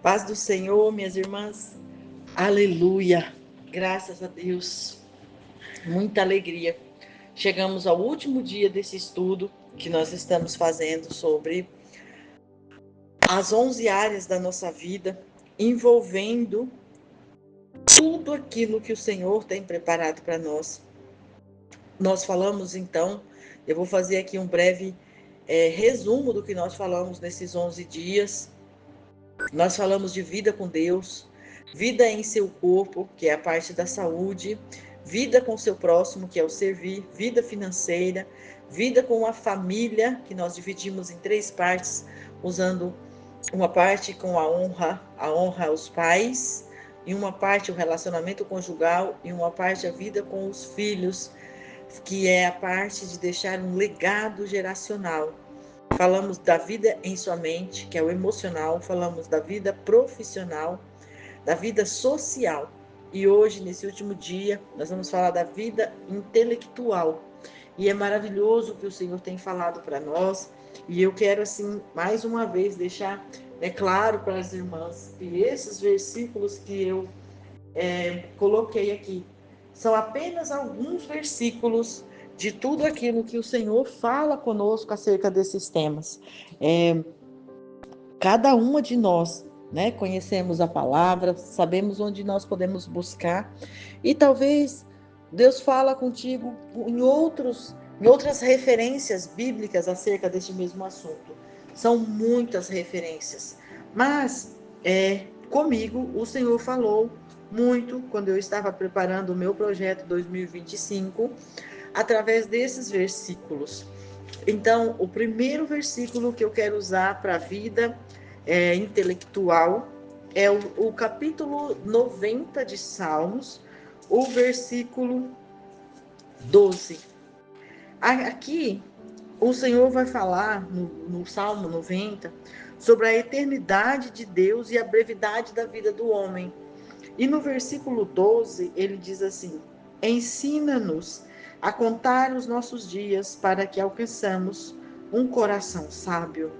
Paz do Senhor, minhas irmãs. Aleluia. Graças a Deus. Muita alegria. Chegamos ao último dia desse estudo que nós estamos fazendo sobre as 11 áreas da nossa vida, envolvendo tudo aquilo que o Senhor tem preparado para nós. Nós falamos, então, eu vou fazer aqui um breve resumo do que nós falamos nesses 11 dias. Nós falamos de vida com Deus, vida em seu corpo, que é a parte da saúde, vida com o seu próximo, que é o servir, vida financeira, vida com a família, que nós dividimos em 3 partes, usando uma parte com a honra aos pais, e uma parte o relacionamento conjugal, e uma parte a vida com os filhos, que é a parte de deixar um legado geracional. Falamos da vida em sua mente, que é o emocional, falamos da vida profissional, da vida social. E hoje, nesse último dia, nós vamos falar da vida intelectual. E é maravilhoso o que o Senhor tem falado para nós. E eu quero, assim, mais uma vez, deixar claro para as irmãs que esses versículos que eu coloquei aqui são apenas alguns versículos de tudo aquilo que o Senhor fala conosco acerca desses temas. Cada uma de nós, conhecemos a palavra, sabemos onde nós podemos buscar, e talvez Deus fala contigo em outras referências bíblicas acerca deste mesmo assunto. São muitas referências, mas comigo o Senhor falou muito quando eu estava preparando o meu projeto 2025, através desses versículos. Então, o primeiro versículo que eu quero usar para a vida intelectual é o capítulo 90 de Salmos, o versículo 12. Aqui, o Senhor vai falar no Salmo 90 sobre a eternidade de Deus e a brevidade da vida do homem. E no versículo 12, ele diz assim: ensina-nos a contar os nossos dias para que alcançamos um coração sábio.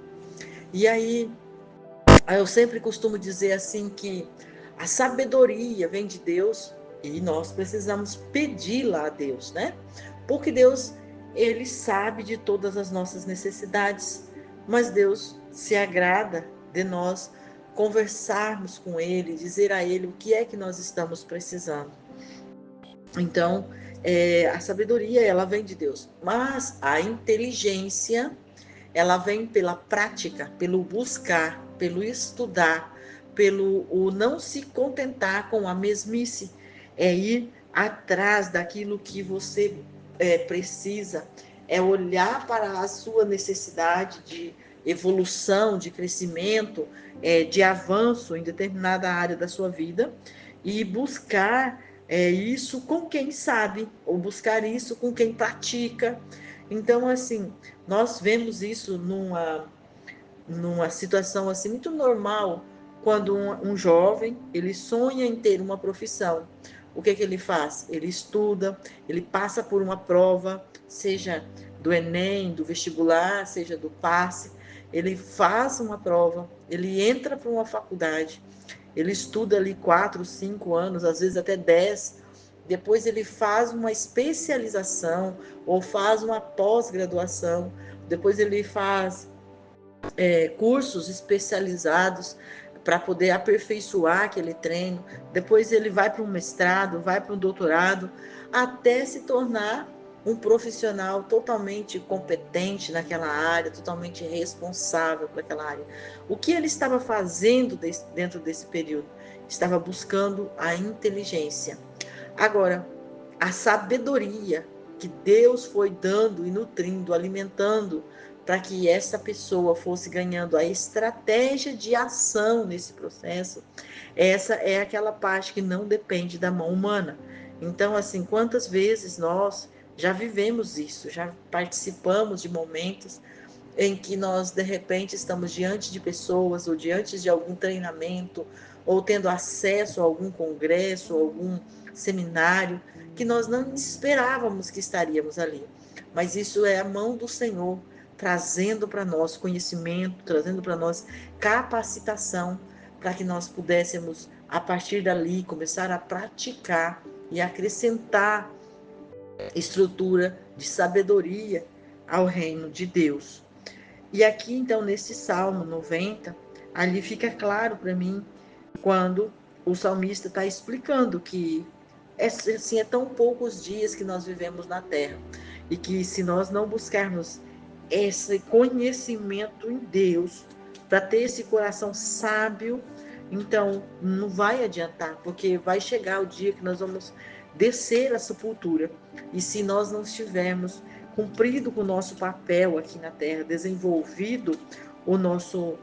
E aí, eu sempre costumo dizer assim que a sabedoria vem de Deus e nós precisamos pedir lá a Deus, né? Porque Deus, ele sabe de todas as nossas necessidades, mas Deus se agrada de nós conversarmos com Ele, dizer a Ele o que é que nós estamos precisando. Então, a sabedoria, ela vem de Deus, mas a inteligência, ela vem pela prática, pelo buscar, pelo estudar, pelo o não se contentar com a mesmice, é ir atrás daquilo que você precisa, é olhar para a sua necessidade de evolução, de crescimento, de avanço em determinada área da sua vida e buscar isso com quem sabe, ou buscar isso com quem pratica. Então, assim, nós vemos isso numa situação assim muito normal, quando um jovem, ele sonha em ter uma profissão. O que ele faz? Ele estuda, ele passa por uma prova, seja do Enem, do vestibular, seja do passe, ele faz uma prova, ele entra para uma faculdade, ele estuda ali 4, 5 anos, às vezes até 10, depois ele faz uma especialização ou faz uma pós-graduação, depois ele faz cursos especializados para poder aperfeiçoar aquele treino, depois ele vai para um mestrado, vai para um doutorado, até se tornar um profissional totalmente competente naquela área, totalmente responsável por aquela área. O que ele estava fazendo dentro desse período? Estava buscando a inteligência. Agora, a sabedoria que Deus foi dando e nutrindo, alimentando, para que essa pessoa fosse ganhando a estratégia de ação nesse processo, essa é aquela parte que não depende da mão humana. Então, assim, quantas vezes nós já vivemos isso, já participamos de momentos em que nós, de repente, estamos diante de pessoas ou diante de algum treinamento ou tendo acesso a algum congresso, algum seminário, que nós não esperávamos que estaríamos ali. Mas isso é a mão do Senhor trazendo para nós conhecimento, trazendo para nós capacitação, para que nós pudéssemos, a partir dali, começar a praticar e acrescentar estrutura de sabedoria ao reino de Deus. E aqui, então, nesse Salmo 90, ali fica claro para mim quando o salmista está explicando que assim, é tão poucos dias que nós vivemos na terra e que se nós não buscarmos esse conhecimento em Deus, para ter esse coração sábio, então não vai adiantar, porque vai chegar o dia que nós vamos descer a sepultura. E se nós não estivermos cumprido com o nosso papel aqui na terra, desenvolvido o nosso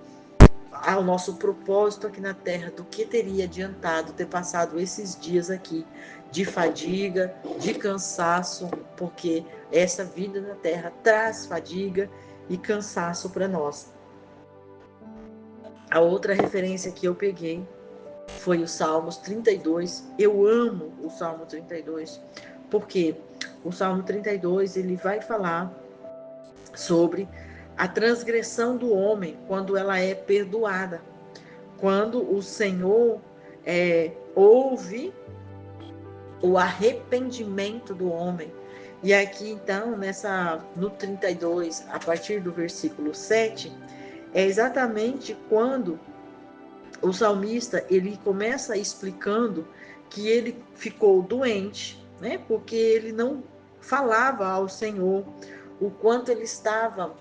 ao nosso propósito aqui na terra, do que teria adiantado ter passado esses dias aqui de fadiga, de cansaço, porque essa vida na terra traz fadiga e cansaço para nós. A outra referência que eu peguei foi o Salmos 32. Eu amo o Salmo 32, porque o Salmo 32 ele vai falar sobre a transgressão do homem quando ela é perdoada. Quando o Senhor ouve o arrependimento do homem. E aqui, então, no 32, a partir do versículo 7, é exatamente quando o salmista ele começa explicando que ele ficou doente, né? Porque ele não falava ao Senhor o quanto ele estava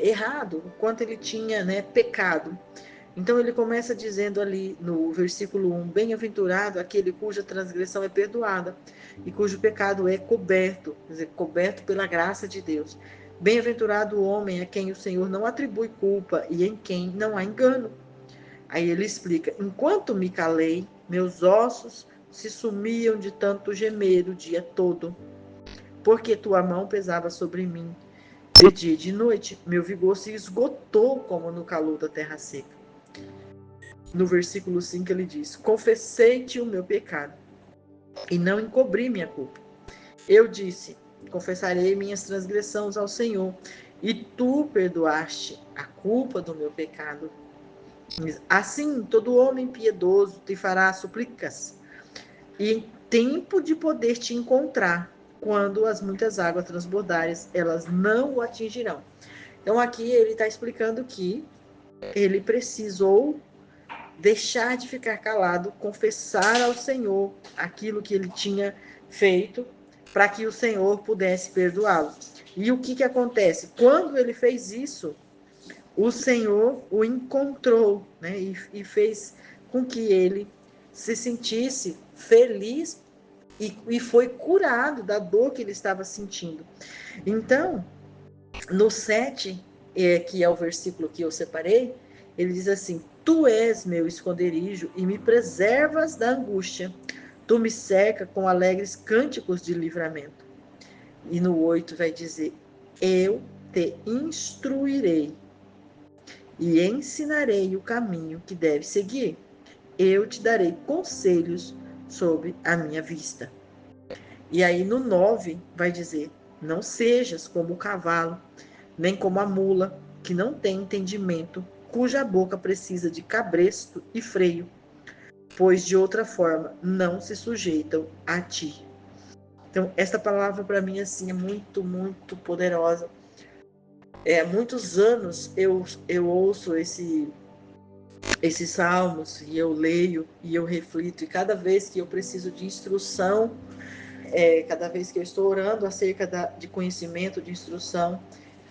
errado, o quanto ele tinha, né, pecado. Então ele começa dizendo ali no versículo 1, bem-aventurado aquele cuja transgressão é perdoada e cujo pecado é coberto, quer dizer, coberto pela graça de Deus. Bem-aventurado o homem a quem o Senhor não atribui culpa e em quem não há engano. Aí ele explica, enquanto me calei, meus ossos se sumiam de tanto gemer o dia todo, porque tua mão pesava sobre mim. De dia e de noite, meu vigor se esgotou como no calor da terra seca. No versículo 5 ele diz, confessei-te o meu pecado e não encobri minha culpa. Eu disse, confessarei minhas transgressões ao Senhor e tu perdoaste a culpa do meu pecado. Assim, todo homem piedoso te fará súplicas e em tempo de poder te encontrar, quando as muitas águas transbordarem, elas não o atingirão. Então aqui ele está explicando que ele precisou deixar de ficar calado, confessar ao Senhor aquilo que ele tinha feito, para que o Senhor pudesse perdoá-lo. E o que acontece? Quando ele fez isso, o Senhor o encontrou, né, e fez com que ele se sentisse feliz e foi curado da dor que ele estava sentindo. Então, no 7, que é o versículo que eu separei, ele diz assim, tu és meu esconderijo e me preservas da angústia. Tu me cerca com alegres cânticos de livramento. E no 8 vai dizer, eu te instruirei e ensinarei o caminho que deves seguir. Eu te darei conselhos sobre a minha vista. E aí no 9 vai dizer, não sejas como o cavalo, nem como a mula, que não tem entendimento, cuja boca precisa de cabresto e freio, pois de outra forma não se sujeitam a ti. Então, esta palavra para mim assim é muito, muito poderosa. Há muitos anos eu ouço esses salmos e eu leio e eu reflito, e cada vez que eu preciso de instrução, cada vez que eu estou orando acerca de conhecimento, de instrução,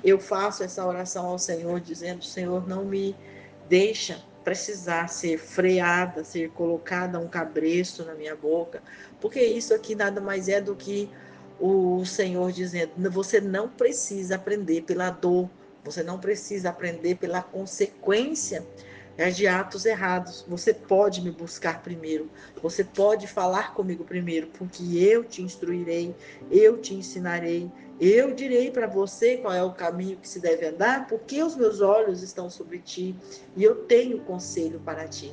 eu faço essa oração ao Senhor, dizendo, Senhor, não me deixa precisar ser freada, ser colocada um cabresto na minha boca, porque isso aqui nada mais é do que o Senhor dizendo, você não precisa aprender pela dor, você não precisa aprender pela consequência de atos errados. Você pode me buscar primeiro, você pode falar comigo primeiro, porque eu te instruirei, eu te ensinarei, eu direi para você qual é o caminho que se deve andar, porque os meus olhos estão sobre ti e eu tenho conselho para ti.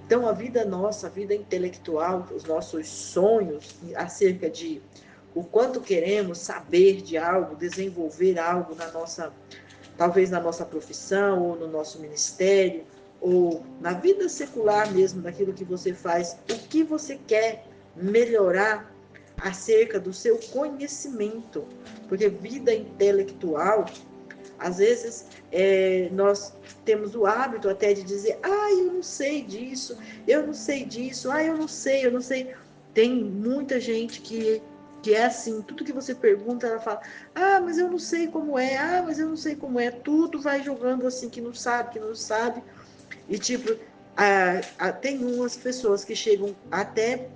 Então, a vida nossa, a vida intelectual, os nossos sonhos acerca de o quanto queremos saber de algo, desenvolver algo talvez na nossa profissão ou no nosso ministério, ou na vida secular mesmo, daquilo que você faz, o que você quer melhorar acerca do seu conhecimento, porque vida intelectual, às vezes, nós temos o hábito até de dizer, eu não sei disso, eu não sei disso, eu não sei. Tem muita gente que é assim, tudo que você pergunta, ela fala, mas eu não sei como é, mas eu não sei como é, tudo vai jogando assim, que não sabe, que não sabe. E tipo, tem umas pessoas que chegam até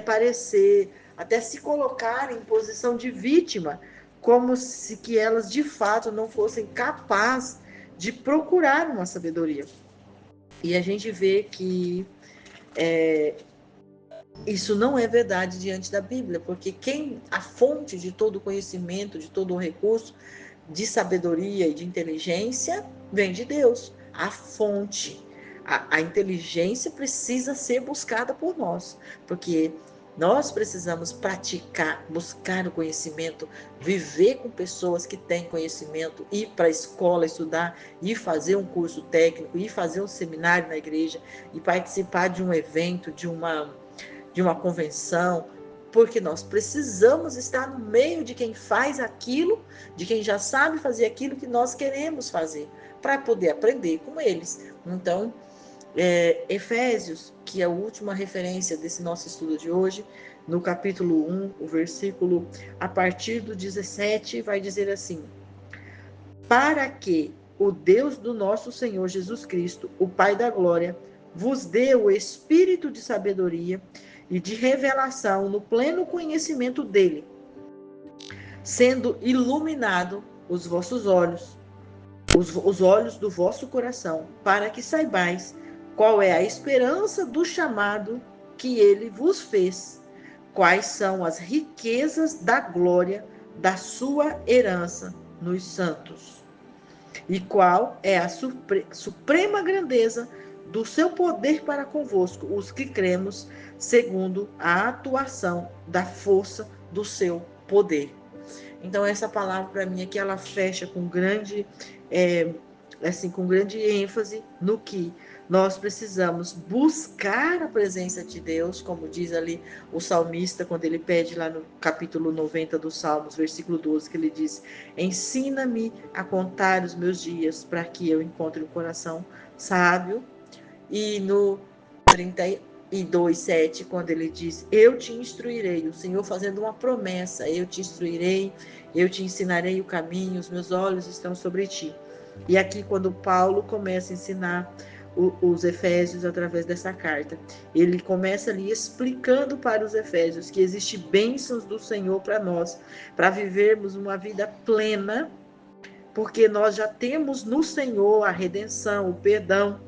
parecer, até se colocar em posição de vítima, como se que elas de fato não fossem capazes de procurar uma sabedoria. E a gente vê que isso não é verdade diante da Bíblia, porque a fonte de todo conhecimento, de todo o recurso de sabedoria e de inteligência vem de Deus. A fonte, a inteligência precisa ser buscada por nós, porque nós precisamos praticar, buscar o conhecimento, viver com pessoas que têm conhecimento, ir para a escola estudar, ir fazer um curso técnico, ir fazer um seminário na igreja, e participar de um evento, de uma convenção, porque nós precisamos estar no meio de quem faz aquilo, de quem já sabe fazer aquilo que nós queremos fazer, para poder aprender com eles. Então, Efésios, que é a última referência desse nosso estudo de hoje, no capítulo 1, o versículo a partir do 17, vai dizer assim: para que o Deus do nosso Senhor Jesus Cristo, o Pai da glória, vos dê o espírito de sabedoria e de revelação no pleno conhecimento dele, sendo iluminado os vossos olhos, os olhos do vosso coração, para que saibais qual é a esperança do chamado que ele vos fez, quais são as riquezas da glória da sua herança nos santos, e qual é a suprema grandeza do seu poder para convosco, os que cremos, segundo a atuação da força do seu poder. Então, essa palavra, para mim, aqui, ela fecha com com grande ênfase no que nós precisamos buscar a presença de Deus, como diz ali o salmista, quando ele pede lá no capítulo 90 dos Salmos, versículo 12, que ele diz: ensina-me a contar os meus dias, para que eu encontre um coração sábio. E no 32:7, quando ele diz: eu te instruirei, o Senhor fazendo uma promessa: eu te instruirei, eu te ensinarei o caminho, os meus olhos estão sobre ti. E aqui, quando Paulo começa a ensinar os Efésios através dessa carta, ele começa ali explicando para os Efésios que existe bênçãos do Senhor para nós, para vivermos uma vida plena, porque nós já temos no Senhor a redenção, o perdão,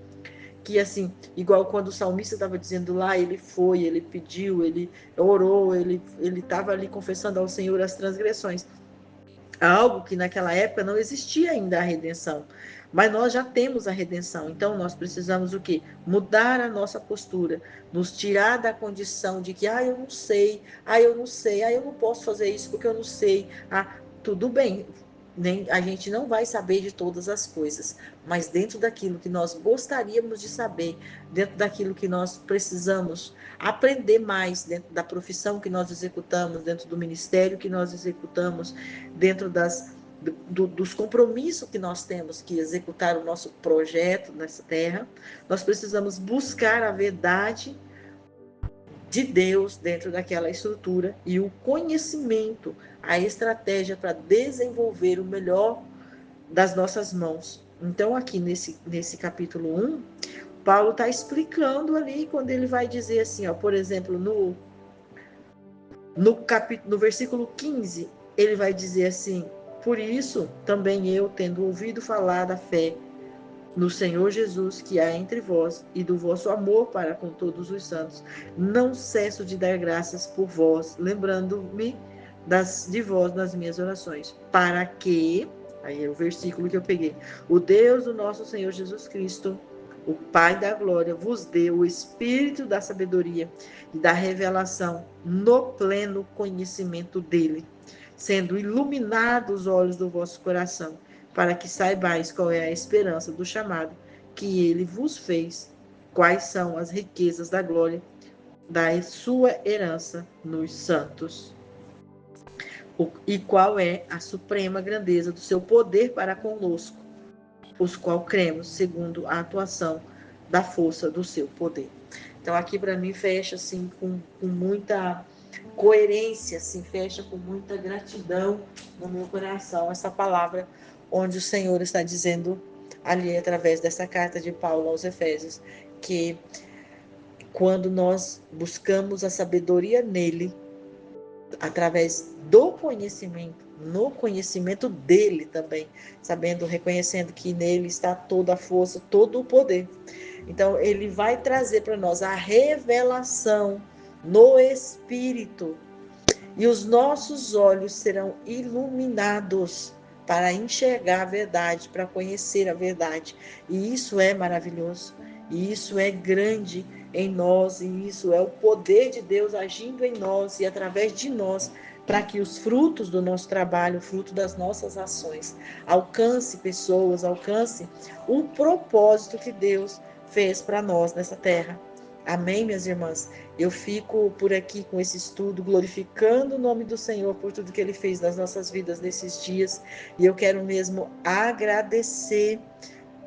que assim, igual quando o salmista estava dizendo lá, ele foi, ele pediu, ele orou, ele estava ali confessando ao Senhor as transgressões. Algo que naquela época não existia ainda a redenção, mas nós já temos a redenção. Então nós precisamos o quê? Mudar a nossa postura, nos tirar da condição de que eu não sei, eu não sei, eu não posso fazer isso porque eu não sei. Tudo bem, nem a gente não vai saber de todas as coisas, mas dentro daquilo que nós gostaríamos de saber, dentro daquilo que nós precisamos aprender mais, dentro da profissão que nós executamos, dentro do ministério que nós executamos, dentro dos compromissos que nós temos que executar o nosso projeto nessa terra, nós precisamos buscar a verdade de Deus dentro daquela estrutura e o conhecimento, a estratégia para desenvolver o melhor das nossas mãos. Então, aqui nesse capítulo 1, Paulo está explicando ali, quando ele vai dizer assim, por exemplo, no versículo 15, ele vai dizer assim: por isso também eu, tendo ouvido falar da fé no Senhor Jesus que há entre vós e do vosso amor para com todos os santos, não cesso de dar graças por vós, lembrando-me de vós nas minhas orações, para que, aí é o versículo que eu peguei, o Deus do nosso Senhor Jesus Cristo, o Pai da glória, vos dê o espírito da sabedoria e da revelação no pleno conhecimento dele, sendo iluminados os olhos do vosso coração, para que saibais qual é a esperança do chamado que ele vos fez, quais são as riquezas da glória da sua herança nos santos, e qual é a suprema grandeza do seu poder para conosco, os qual cremos segundo a atuação da força do seu poder. Então aqui para mim fecha assim com muita coerência, assim, fecha com muita gratidão no meu coração essa palavra onde o Senhor está dizendo ali através dessa carta de Paulo aos Efésios que quando nós buscamos a sabedoria nele, através do conhecimento, no conhecimento dele também, sabendo, reconhecendo que nele está toda a força, todo o poder. Então, ele vai trazer para nós a revelação no Espírito, e os nossos olhos serão iluminados para enxergar a verdade, para conhecer a verdade. E isso é maravilhoso, e isso é grande em nós, e isso é o poder de Deus agindo em nós e através de nós, para que os frutos do nosso trabalho, o fruto das nossas ações, alcance pessoas, alcance o propósito que Deus fez para nós nessa terra. Amém, minhas irmãs? Eu fico por aqui com esse estudo, glorificando o nome do Senhor por tudo que Ele fez nas nossas vidas nesses dias. E eu quero mesmo agradecer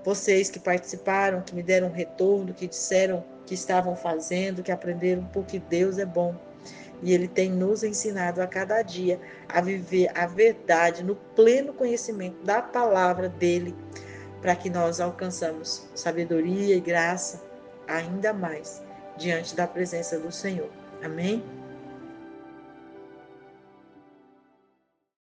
vocês que participaram, que me deram um retorno, que disseram que estavam fazendo, que aprenderam, porque Deus é bom. E Ele tem nos ensinado a cada dia a viver a verdade no pleno conhecimento da palavra dEle, para que nós alcançamos sabedoria e graça ainda mais diante da presença do Senhor. Amém?